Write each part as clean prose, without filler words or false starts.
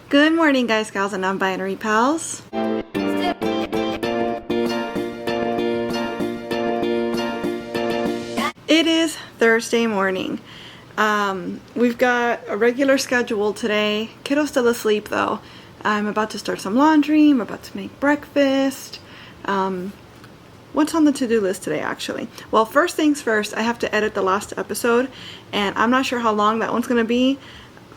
Good morning, guys, gals, and non-binary pals. It is Thursday morning. We've got a regular schedule today. Kiddo's still asleep though. I'm about to start some laundry. I'm about to make breakfast. What's on the to-do list today, actually? Well, first things first, I have to edit the last episode, and I'm not sure how long that one's gonna be,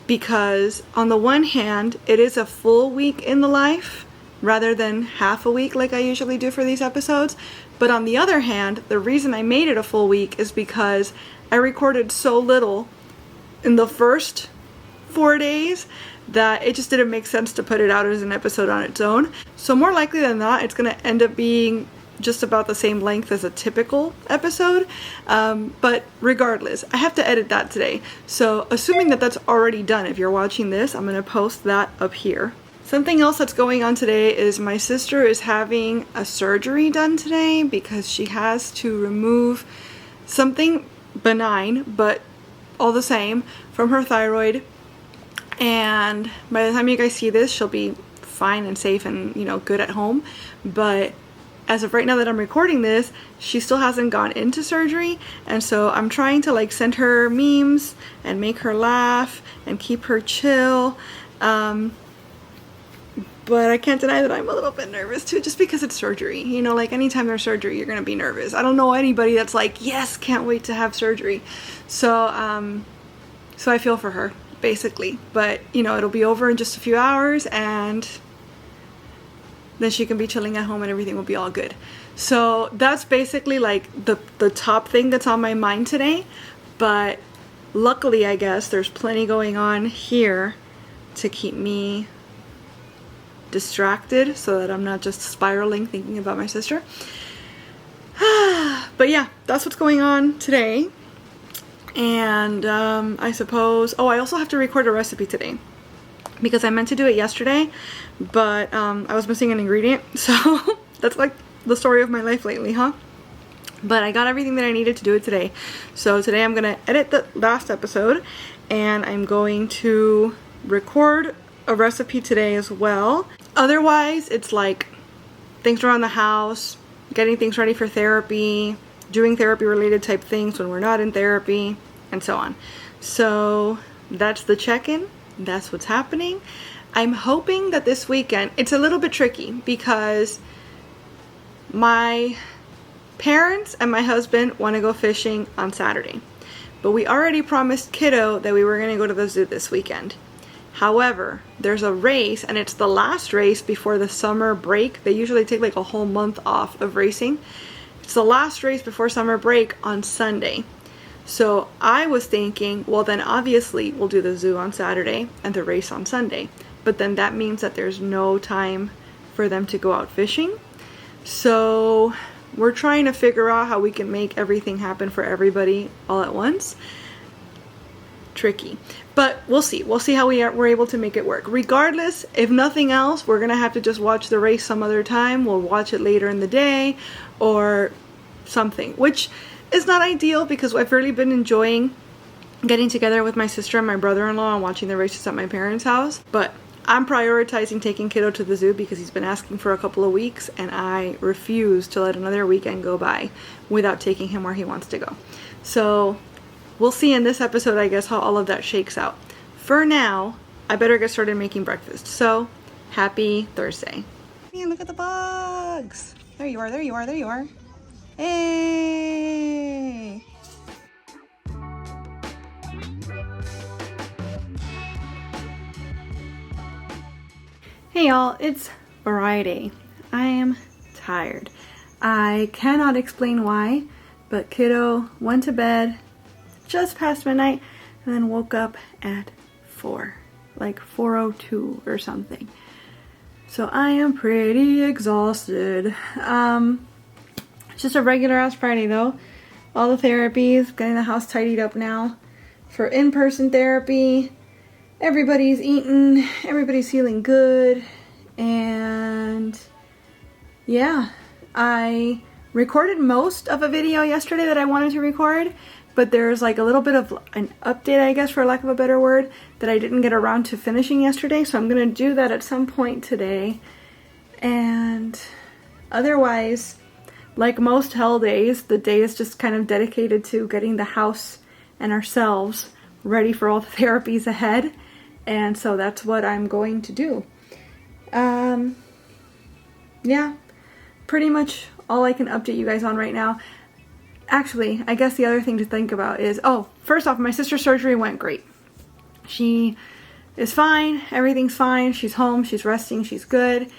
because on the one hand, it is a full week in the life rather than half a week like I usually do for these episodes. But on the other hand, the reason I made it a full week is because I recorded so little in the first 4 days that it just didn't make sense to put it out as an episode on its own. So more likely than not, it's gonna end up being just about the same length as a typical episode, but regardless, I have to edit that today. So assuming that that's already done, if you're watching this, I'm gonna post that up here. Something else that's going on today is my sister is having a surgery done today because she has to remove something benign, but all the same, from her thyroid. And by the time you guys see this, she'll be fine and safe and, you know, good at home. But as of right now that I'm recording this, she still hasn't gone into surgery, and so I'm trying to like send her memes and make her laugh and keep her chill. But I can't deny that I'm a little bit nervous too, just because it's surgery. You know, like anytime there's surgery, you're gonna be nervous. I don't know anybody that's like, yes, can't wait to have surgery. So, so I feel for her, basically. But, you know, it'll be over in just a few hours, and then she can be chilling at home and everything will be all good. So that's basically like the top thing that's on my mind today. But luckily, I guess, there's plenty going on here to keep me distracted so that I'm not just spiraling thinking about my sister. But yeah, that's what's going on today. And I suppose, oh, I also have to record a recipe today because I meant to do it yesterday, but I was missing an ingredient. So that's like the story of my life lately, huh? But I got everything that I needed to do it today. So today I'm gonna edit the last episode, and I'm going to record a recipe today as well. Otherwise, it's like things around the house, getting things ready for therapy, doing therapy related type things when we're not in therapy, and so on. So that's the check-in. That's what's happening. I'm hoping that this weekend, it's a little bit tricky because my parents and my husband want to go fishing on Saturday. But we already promised Kiddo that we were going to go to the zoo this weekend. However, there's a race, and it's the last race before the summer break. They usually take like a whole month off of racing. It's the last race before summer break on Sunday. So I was thinking, well then obviously we'll do the zoo on Saturday and the race on Sunday. But then that means that there's no time for them to go out fishing. So we're trying to figure out how we can make everything happen for everybody all at once. Tricky. But we'll see. We'll see how we're able to make it work. Regardless, if nothing else, we're going to have to just watch the race some other time. We'll watch it later in the day or something, which is not ideal because I've really been enjoying getting together with my sister and my brother-in-law and watching the races at my parents' house. But I'm prioritizing taking Kiddo to the zoo because he's been asking for a couple of weeks, and I refuse to let another weekend go by without taking him where he wants to go. So we'll see in this episode, I guess, how all of that shakes out. For now, I better get started making breakfast. So, happy Thursday. Man, look at the bugs. There you are, there you are, there you are. Hey! Hey y'all, it's Friday. I am tired. I cannot explain why, but Kiddo went to bed just past midnight and then woke up at 4, like 4:02 or something. So I am pretty exhausted. It's just a regular ass Friday though. All the therapies, getting the house tidied up now for in-person therapy. Everybody's eating, everybody's feeling good, and yeah, I recorded most of a video yesterday that I wanted to record, but there's like a little bit of an update, I guess, for lack of a better word, that I didn't get around to finishing yesterday, so I'm gonna do that at some point today. And otherwise, like most hell days, the day is just kind of dedicated to getting the house and ourselves ready for all the therapies ahead, and so that's what I'm going to do. Yeah, pretty much all I can update you guys on right now. Actually, I guess the other thing to think about is, first off, my sister's surgery went great. She is fine, everything's fine, she's home, she's resting, she's good.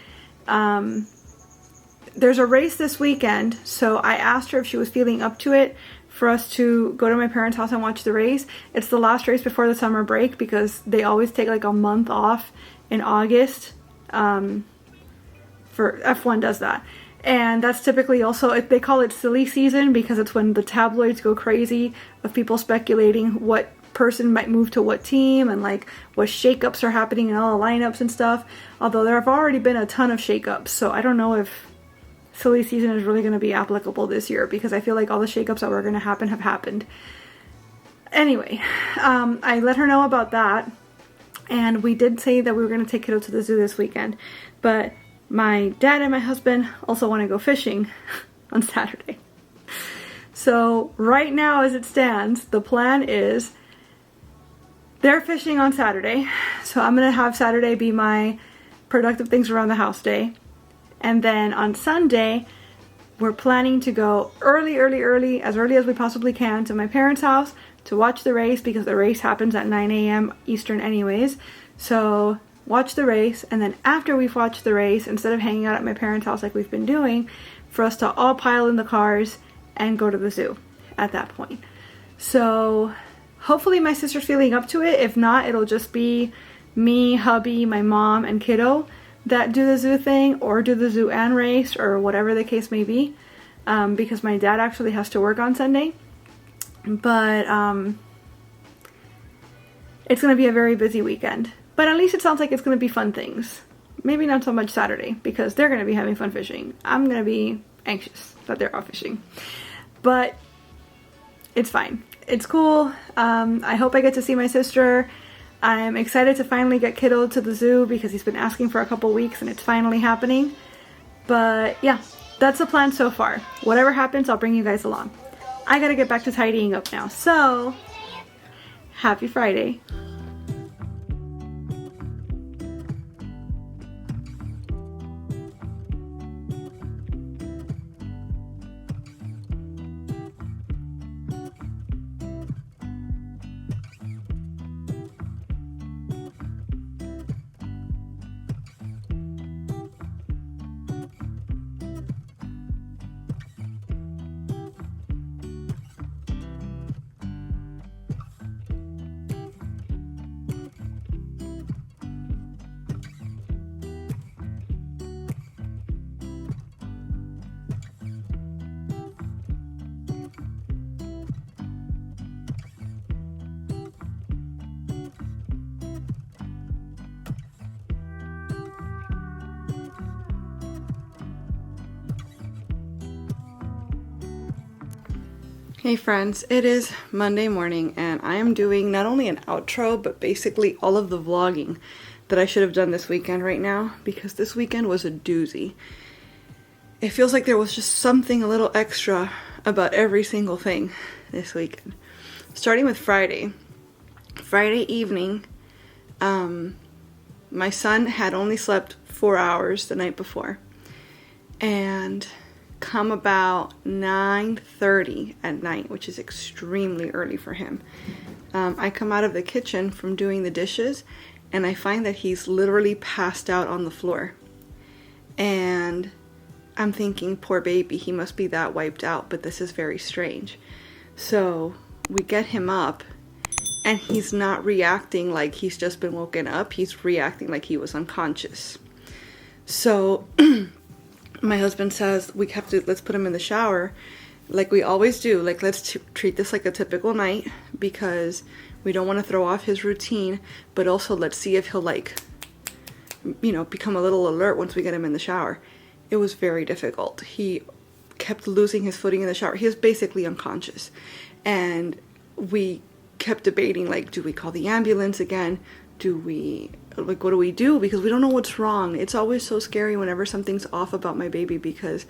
There's a race this weekend, so I asked her if she was feeling up to it for us to go to my parents' house and watch the race. It's the last race before the summer break because they always take like a month off in August. For F1 does that. And that's typically also, they call it silly season because it's when the tabloids go crazy of people speculating what person might move to what team and like what shakeups are happening in all the lineups and stuff. Although there have already been a ton of shakeups, so I don't know if silly season is really going to be applicable this year because I feel like all the shakeups that were going to happen have happened. Anyway, I let her know about that, and we did say that we were going to take kiddo to the zoo this weekend, but my dad and my husband also want to go fishing on Saturday. So right now as it stands, the plan is they're fishing on Saturday. So I'm going to have Saturday be my productive things around the house day. And then on Sunday, we're planning to go early, as early as we possibly can to my parents' house to watch the race because the race happens at 9 a.m. Eastern anyways. So watch the race, and then after we've watched the race, instead of hanging out at my parents' house like we've been doing, for us to all pile in the cars and go to the zoo at that point. So hopefully my sister's feeling up to it. If not, it'll just be me, hubby, my mom, and kiddo that do the zoo thing, or do the zoo and race, or whatever the case may be, because my dad actually has to work on Sunday. But it's going to be a very busy weekend. But at least it sounds like it's going to be fun things. Maybe not so much Saturday, because they're going to be having fun fishing. I'm going to be anxious that they're off fishing. But it's fine. It's cool. I hope I get to see my sister. I'm excited to finally get kiddo to the zoo because he's been asking for a couple weeks and it's finally happening. But yeah, that's the plan so far. Whatever happens, I'll bring you guys along. I gotta get back to tidying up now. So, happy Friday. Hey friends, it is Monday morning and I am doing not only an outro but basically all of the vlogging that I should have done this weekend right now because this weekend was a doozy. It feels like there was just something a little extra about every single thing this weekend. Starting with Friday. Friday evening, my son had only slept 4 hours the night before, and come about 9:30 at night, which is extremely early for him. I come out of the kitchen from doing the dishes and I find that he's literally passed out on the floor. And I'm thinking, poor baby, he must be that wiped out, but this is very strange. So we get him up and he's not reacting like he's just been woken up. He's reacting like he was unconscious. So my husband says, let's put him in the shower like we always do. Like, let's treat this like a typical night because we don't want to throw off his routine, but also let's see if he'll become a little alert once we get him in the shower. It was very difficult. He kept losing his footing in the shower. He was basically unconscious. And we kept debating, like, do we call the ambulance again? What do we do? Because we don't know what's wrong. It's always so scary whenever something's off about my baby, because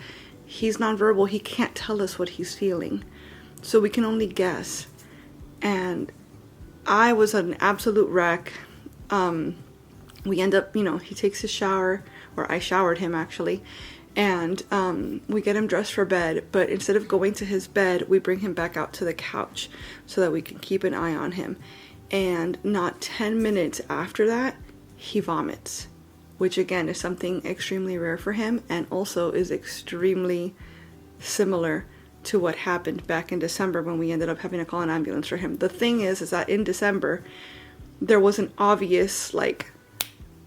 he's nonverbal. He can't tell us what he's feeling. So we can only guess. And I was an absolute wreck. We end up, he takes his shower, or I showered him actually, and we get him dressed for bed, but instead of going to his bed, we bring him back out to the couch so that we can keep an eye on him. And not 10 minutes after that, he vomits, which again is something extremely rare for him, and also is extremely similar to what happened back in December when we ended up having to call an ambulance for him. The thing is that in December, there was an obvious, like,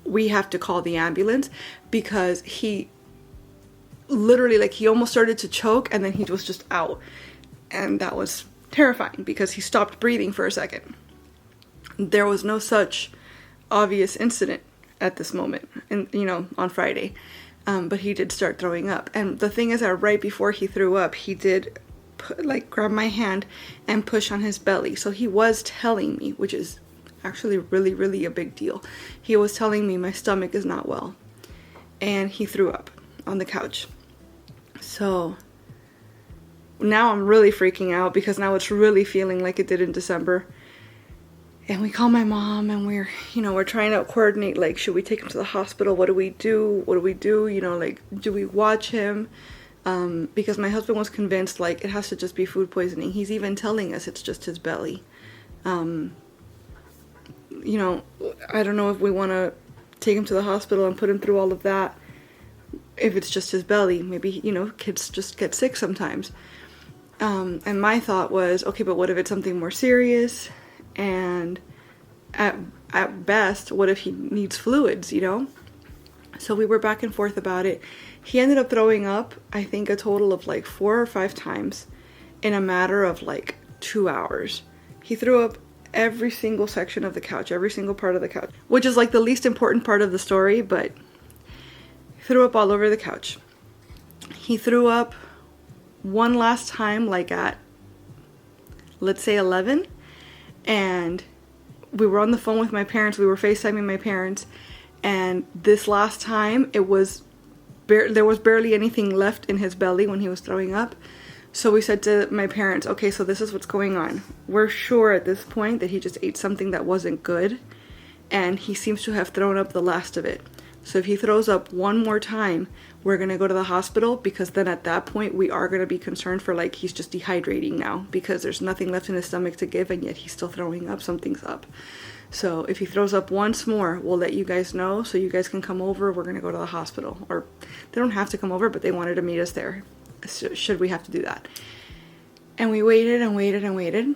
we have to call the ambulance, because he literally, like, he almost started to choke and then he was just out. And that was terrifying because he stopped breathing for a second. There was no such obvious incident at this moment, and on Friday. But he did start throwing up. And the thing is that right before he threw up, he did grab my hand and push on his belly. So he was telling me, which is actually really, really a big deal. He was telling me my stomach is not well. And he threw up on the couch. So now I'm really freaking out, because now it's really feeling like it did in December. And we call my mom, and we're trying to coordinate, like, should we take him to the hospital? What do we do? Do we watch him? Because my husband was convinced, like, it has to just be food poisoning. He's even telling us it's just his belly. I don't know if we want to take him to the hospital and put him through all of that. If it's just his belly, maybe, kids just get sick sometimes. And my thought was, okay, but what if it's something more serious? And at best, what if he needs fluids, So we were back and forth about it. He ended up throwing up, I think, a total of like 4 or 5 times in a matter of like 2 hours. He threw up every single section of the couch, every single part of the couch, which is like the least important part of the story, but he threw up all over the couch. He threw up one last time, like at, let's say 11. And we were on the phone with my parents. We were FaceTiming my parents. And this last time, there was barely anything left in his belly when he was throwing up. So we said to my parents, okay, so this is what's going on. We're sure at this point that he just ate something that wasn't good. And he seems to have thrown up the last of it. So if he throws up one more time, we're going to go to the hospital, because then at that point we are going to be concerned for, like, he's just dehydrating now because there's nothing left in his stomach to give, and yet he's still throwing up. Something's up. So if he throws up once more, we'll let you guys know so you guys can come over. We're going to go to the hospital. Or they don't have to come over, but they wanted to meet us there, should we have to do that. And we waited and waited and waited,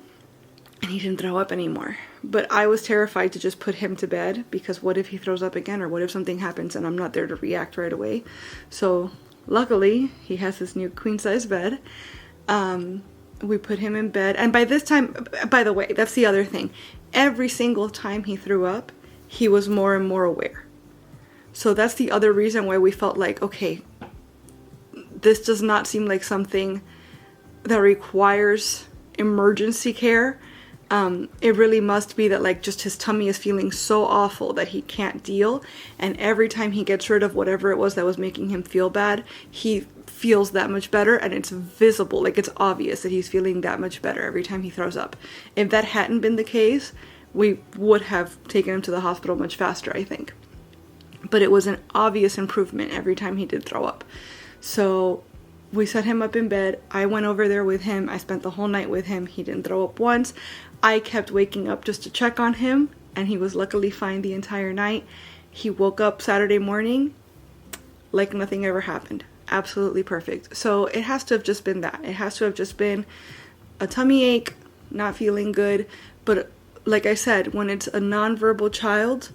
and he didn't throw up anymore. But I was terrified to just put him to bed, because what if he throws up again, or what if something happens and I'm not there to react right away? So luckily, he has this new queen-size bed. We put him in bed, and by this time, by the way, that's the other thing. Every single time he threw up, he was more and more aware. So that's the other reason why we felt like, okay, this does not seem like something that requires emergency care. It really must be that, like, just his tummy is feeling so awful that he can't deal, and every time he gets rid of whatever it was that was making him feel bad, he feels that much better, and it's visible, like, it's obvious that he's feeling that much better every time he throws up. If that hadn't been the case, we would have taken him to the hospital much faster, I think. But it was an obvious improvement every time he did throw up. So we set him up in bed. I went over there with him. I spent the whole night with him. He didn't throw up once. I kept waking up just to check on him, and he was luckily fine the entire night. He woke up Saturday morning like nothing ever happened. Absolutely perfect. So it has to have just been that. It has to have just been a tummy ache, not feeling good. But like I said, when it's a nonverbal child,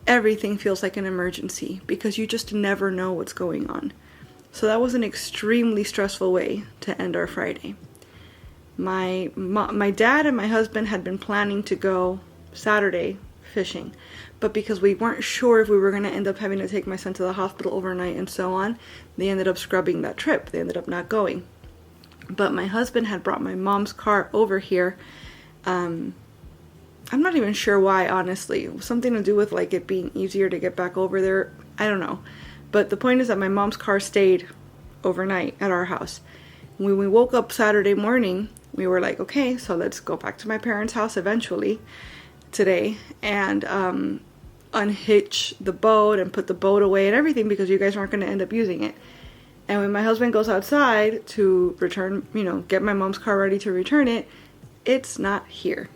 everything feels like an emergency, because you just never know what's going on. So that was an extremely stressful way to end our Friday. My dad and my husband had been planning to go Saturday fishing, but because we weren't sure if we were going to end up having to take my son to the hospital overnight and so on, they ended up scrubbing that trip. They ended up not going. But my husband had brought my mom's car over here. I'm not even sure why, honestly. Something to do with like it being easier to get back over there. I don't know. But the point is that my mom's car stayed overnight at our house. When we woke up Saturday morning, we were like, okay, so let's go back to my parents' house eventually today and unhitch the boat and put the boat away and everything because you guys aren't going to end up using it. And when my husband goes outside to return, get my mom's car ready to return it, it's not here.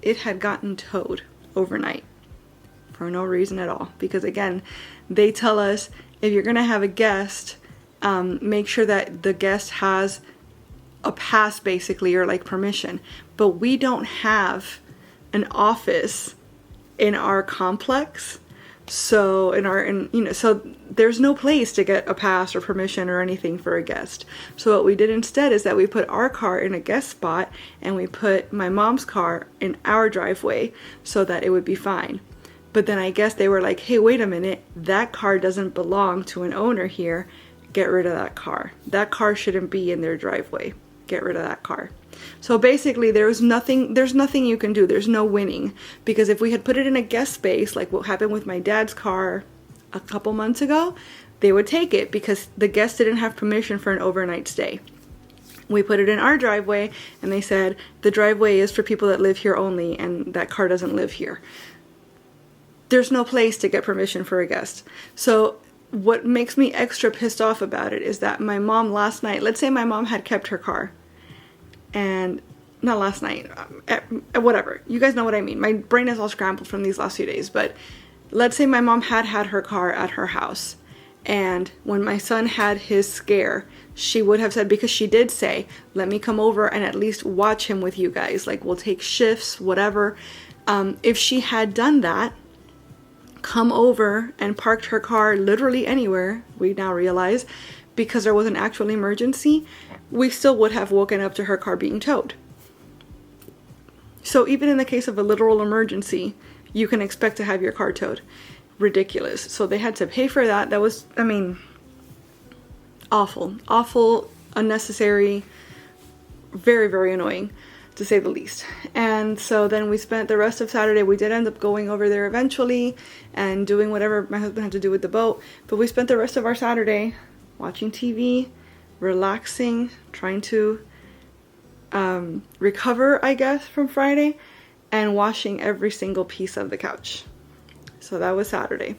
It had gotten towed overnight for no reason at all. Because again, they tell us if you're going to have a guest, make sure that the guest has a pass basically, or like permission. But we don't have an office in our complex. So so there's no place to get a pass or permission or anything for a guest. So what we did instead is that we put our car in a guest spot and we put my mom's car in our driveway so that it would be fine. But then I guess they were like, hey, wait a minute, that car doesn't belong to an owner here. Get rid of that car. That car shouldn't be in their driveway. Get rid of that car. So basically there's nothing you can do. There's no winning, because if we had put it in a guest space, like what happened with my dad's car a couple months ago, they would take it because the guest didn't have permission for an overnight stay. We put it in our driveway and they said the driveway is for people that live here only and that car doesn't live here. There's no place to get permission for a guest. So what makes me extra pissed off about it is that my mom last night, let's say my mom had kept her car, and not last night, whatever, you guys know what I mean. My brain is all scrambled from these last few days, but let's say my mom had her car at her house, and when my son had his scare, she would have said, because she did say, let me come over and at least watch him with you guys, like we'll take shifts, whatever. If she had done that, come over and parked her car literally anywhere, we now realize, because there was an actual emergency, we still would have woken up to her car being towed. So even in the case of a literal emergency, you can expect to have your car towed. Ridiculous. So they had to pay for that. That was, awful, unnecessary, very, very annoying, to say the least. And so then we spent the rest of Saturday, we did end up going over there eventually and doing whatever my husband had to do with the boat, but we spent the rest of our Saturday watching TV, relaxing, trying to recover, I guess, from Friday, and washing every single piece of the couch. So that was Saturday.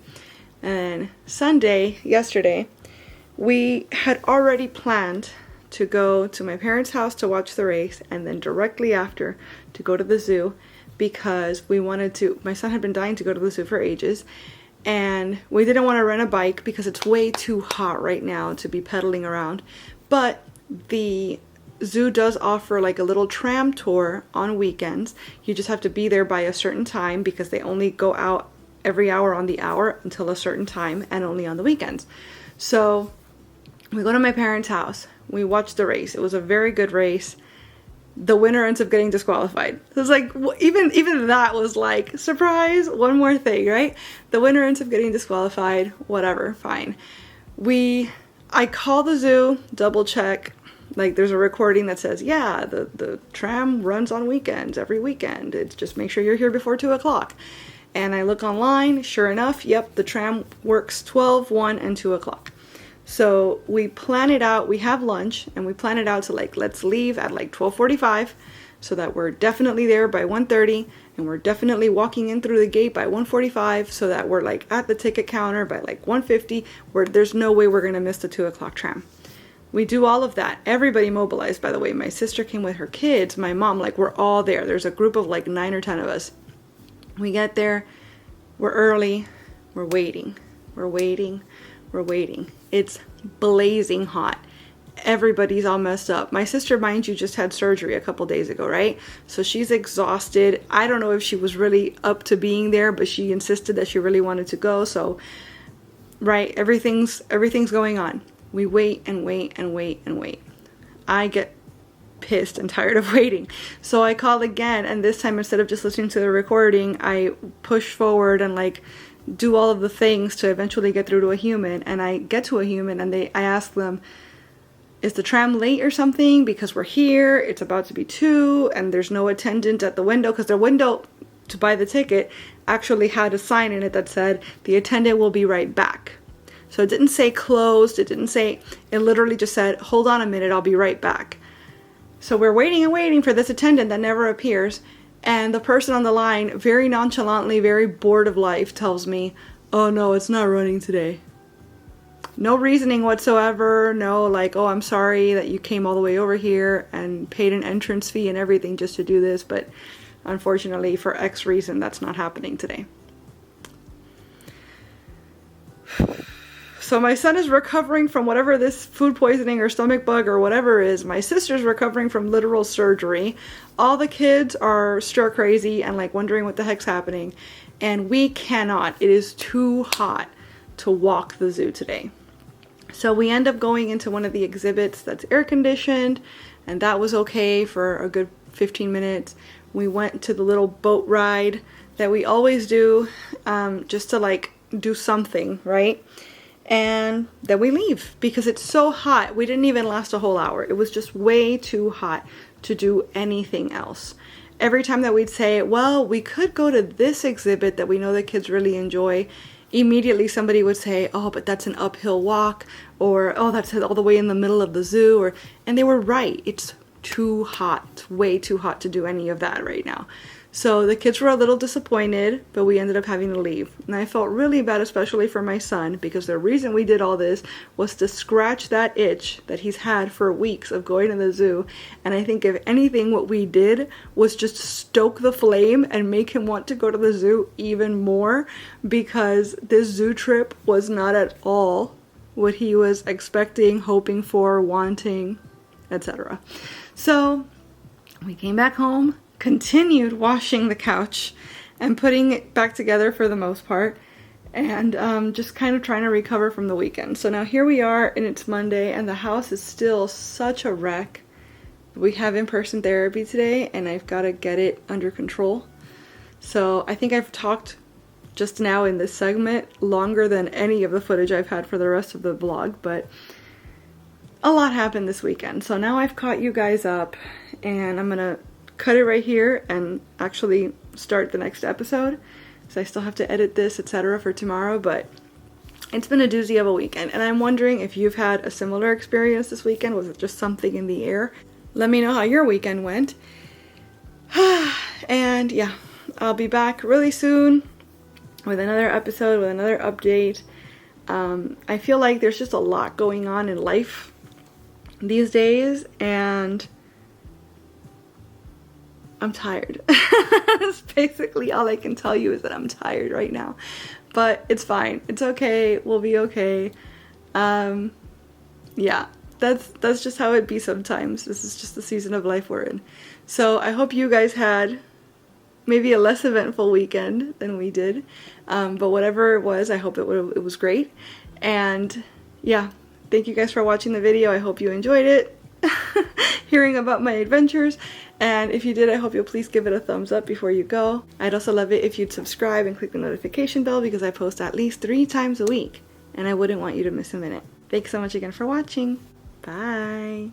And Sunday, yesterday, we had already planned to go to my parents' house to watch the race, and then directly after to go to the zoo, because we wanted to, my son had been dying to go to the zoo for ages, and we didn't want to rent a bike because it's way too hot right now to be pedaling around. But the zoo does offer like a little tram tour on weekends. You just have to be there by a certain time because they only go out every hour on the hour until a certain time, and only on the weekends. So we go to my parents' house. We watched the race. It was a very good race. The winner ends up getting disqualified. So it's like, even that was like, surprise, one more thing, right? The winner ends up getting disqualified, whatever, fine. I call the zoo, double check, like there's a recording that says, yeah, the tram runs on weekends, every weekend. It's just make sure you're here before 2 o'clock. And I look online, sure enough, yep, the tram works 12, 1, and 2 o'clock. So we plan it out, we have lunch, and we plan it out to like, let's leave at like 12:45 so that we're definitely there by 1:30, and we're definitely walking in through the gate by 1:45 so that we're like at the ticket counter by like 1:50, where there's no way we're gonna miss the 2 o'clock tram. We do all of that. Everybody mobilized, by the way. My sister came with her kids, my mom, like we're all there. There's a group of like 9 or 10 of us. We get there, we're early, we're waiting. It's blazing hot. Everybody's all messed up. My sister, mind you, just had surgery a couple days ago, right? So she's exhausted. I don't know if she was really up to being there, but she insisted that she really wanted to go. So, right, everything's going on. We wait and wait and wait and wait. I get pissed and tired of waiting. So I called again, and this time instead of just listening to the recording, I push forward and like do all of the things to eventually get through to a human. And I get to a human, and I ask them, is the tram late or something? Because we're here, it's about to be 2, and there's no attendant at the window, because the window to buy the ticket actually had a sign in it that said, the attendant will be right back. So it didn't say closed, it didn't say, it literally just said, hold on a minute, I'll be right back. So we're waiting and waiting for this attendant that never appears, and the person on the line, very nonchalantly, very bored of life, tells me, oh no, it's not running today. No reasoning whatsoever, no like, oh, I'm sorry that you came all the way over here and paid an entrance fee and everything just to do this, but unfortunately for X reason, that's not happening today. So my son is recovering from whatever this food poisoning or stomach bug or whatever is. My sister's recovering from literal surgery. All the kids are stir crazy and like wondering what the heck's happening. And we cannot. It is too hot to walk the zoo today. So we end up going into one of the exhibits that's air conditioned, and that was okay for a good 15 minutes. We went to the little boat ride that we always do, just to like do something, right? And then we leave because it's so hot. We didn't even last a whole hour. It was just way too hot to do anything else. Every time that we'd say, well, we could go to this exhibit that we know the kids really enjoy, immediately somebody would say, oh, but that's an uphill walk, or oh, that's all the way in the middle of the zoo, and they were right. It's too hot. It's way too hot to do any of that right now. So the kids were a little disappointed, but we ended up having to leave. And I felt really bad, especially for my son, because the reason we did all this was to scratch that itch that he's had for weeks of going to the zoo. And I think if anything, what we did was just stoke the flame and make him want to go to the zoo even more, because this zoo trip was not at all what he was expecting, hoping for, wanting, etc. So we came back home, continued washing the couch and putting it back together for the most part, and just kind of trying to recover from the weekend. So now here we are, and it's Monday, and the house is still such a wreck. We have in-person therapy today, and I've got to get it under control. So I think I've talked just now in this segment longer than any of the footage I've had for the rest of the vlog, but a lot happened this weekend. So now I've caught you guys up, and I'm gonna cut it right here and actually start the next episode, so I still have to edit this, etc. for tomorrow. But it's been a doozy of a weekend, and I'm wondering if you've had a similar experience this weekend. Was it just something in the air? Let me know how your weekend went. And yeah, I'll be back really soon with another episode, with another update. I feel like there's just a lot going on in life these days, and I'm tired. That's basically all I can tell you, is that I'm tired right now. But it's fine. It's okay. We'll be okay. Yeah, that's just how it be sometimes. This is just the season of life we're in. So I hope you guys had maybe a less eventful weekend than we did. But whatever it was, I hope it was great. And yeah, thank you guys for watching the video. I hope you enjoyed it. Hearing about my adventures, and if you did, I hope you'll please give it a thumbs up before you go. I'd also love it if you'd subscribe and click the notification bell, because I post at least 3 times a week and I wouldn't want you to miss a minute. Thanks so much again for watching. Bye.